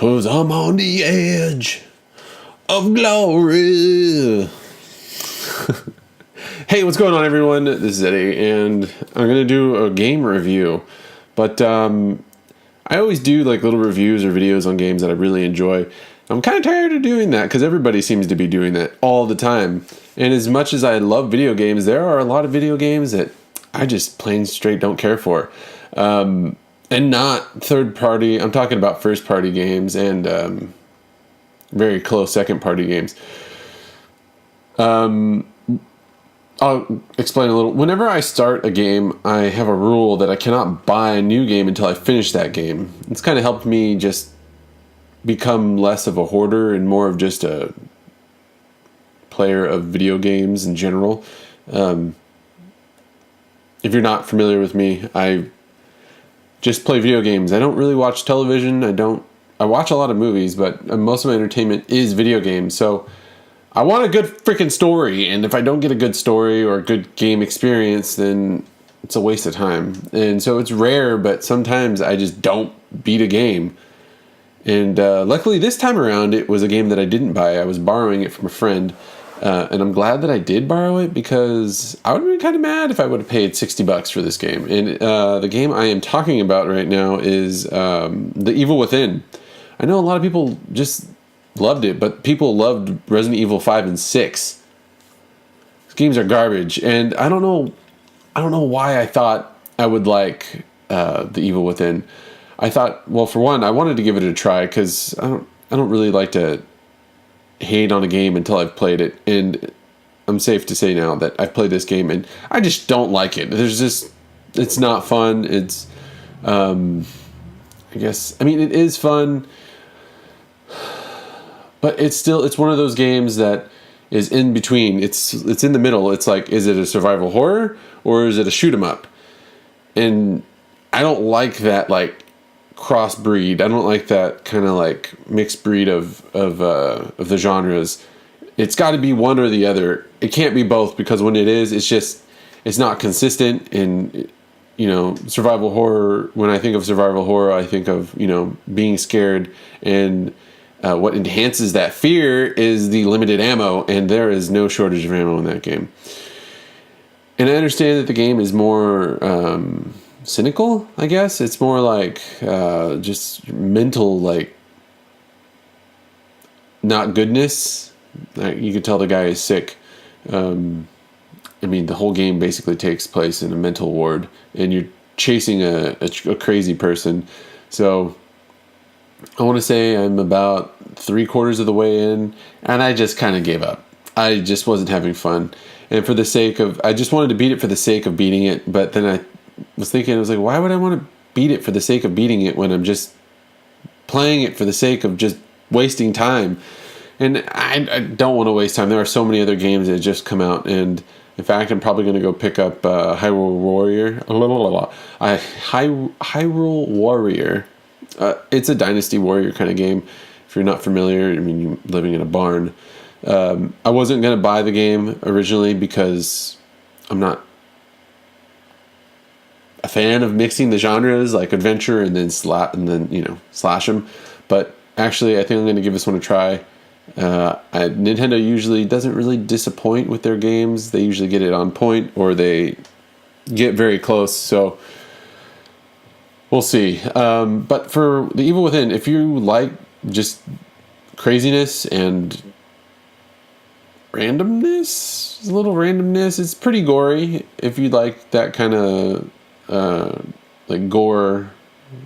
'Cause I'm on the edge of glory. Hey, what's going on, everyone? This is Eddie, and I'm going to do a game review. But I always do like little reviews or videos on games that I really enjoy. I'm kind of tired of doing that because everybody seems to be doing that all the time. And as much as I love video games, there are a lot of video games that I just plain straight don't care for. And not third party. I'm talking about first party games and very close second party games. I'll explain a little. Whenever I start a game, I have a rule that I cannot buy a new game until I finish that game. It's kind of helped me just become less of a hoarder and more of just a player of video games in general. If you're not familiar with me, I just play video games. I don't really watch television. I watch a lot of movies, but most of my entertainment is video games. So I want a good freaking story, and if I don't get a good story or a good game experience, then it's a waste of time. And so it's rare, but sometimes I just don't beat a game. And luckily this time around, it was a game that I didn't buy. I was borrowing it from a friend, and I'm glad that I did borrow it because I would have been kind of mad if I would have paid $60 for this game. And the game I am talking about right now is The Evil Within. I know a lot of people just loved it, but people loved Resident Evil 5 and 6. These games are garbage, and I don't know why I thought I would like The Evil Within. I thought, well, for one, I wanted to give it a try because I don't really like to hate on a game until I've played it, and I'm safe to say now that I've played this game and I just don't like it. It's not fun. It's it is fun, but it's one of those games that is in between. It's in the middle. It's like, is it a survival horror or is it a shoot 'em up? And I don't like that like crossbreed. I don't like that kind of like mixed breed of the genres. It's got to be one or the other. It can't be both, because when it is, it's not consistent. And survival horror. When I think of survival horror, I think of being scared, and what enhances that fear is the limited ammo, and there is no shortage of ammo in that game. And I understand that the game is more cynical, I guess. It's more like just mental, like, not goodness. Like, you could tell the guy is sick. The whole game basically takes place in a mental ward, and you're chasing a crazy person. So I want to say I'm about 3/4 of the way in, and I just kind of gave up. I just wasn't having fun. And for the sake of, I just wanted to beat it for the sake of beating it, but then I was thinking, I was like, why would I want to beat it for the sake of beating it when I'm just playing it for the sake of just wasting time? And I don't want to waste time. There are so many other games that just come out, and in fact, I'm probably going to go pick up Hyrule Warrior. Hyrule Warrior. It's a Dynasty Warrior kind of game. If you're not familiar, you're living in a barn. I wasn't going to buy the game originally because I'm not a fan of mixing the genres, like adventure and then slash them. But actually, I think I'm going to give this one a try. Nintendo usually doesn't really disappoint with their games. They usually get it on point, or they get very close. So we'll see. But for The Evil Within, if you like just craziness and randomness, a little randomness, it's pretty gory. If you like that kind of like gore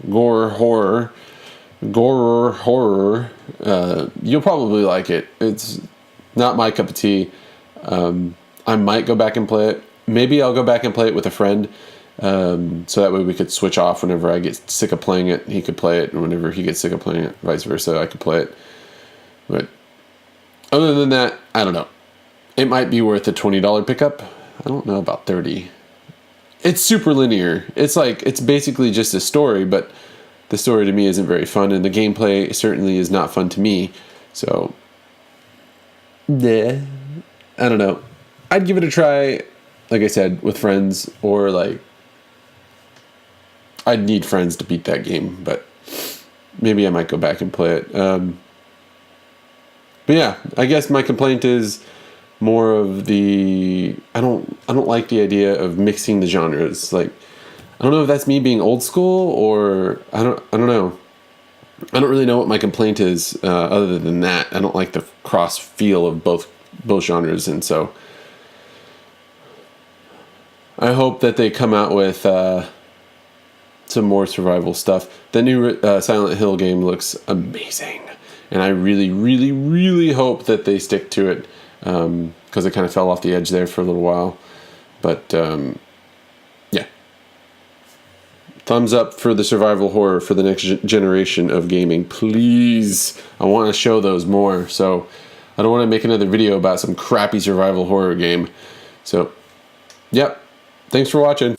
horror, you'll probably like it. It's not my cup of tea. I might go back and play it. Maybe I'll go back and play it with a friend, so that way we could switch off. Whenever I get sick of playing it, he could play it, and whenever he gets sick of playing it, vice versa, I could play it. But other than that, I don't know. It might be worth a $20 pickup. I don't know about $30. It's super linear. It's basically just a story, but the story to me isn't very fun, and the gameplay certainly is not fun to me. So, I don't know. I'd give it a try, like I said, with friends, or like I'd need friends to beat that game, but maybe I might go back and play it. But yeah, I guess my complaint is more of the I don't like the idea of mixing the genres. Like, I don't know if that's me being old school, or I don't know. I don't really know what my complaint is, other than that. I don't like the cross feel of both genres, and so I hope that they come out with some more survival stuff. The new Silent Hill game looks amazing, and I really, really, really hope that they stick to it, because it kind of fell off the edge there for a little while. But yeah, thumbs up for the survival horror for the next generation of gaming. Please, I want to show those more. So I don't want to make another video about some crappy survival horror game. So, yep. Thanks for watching.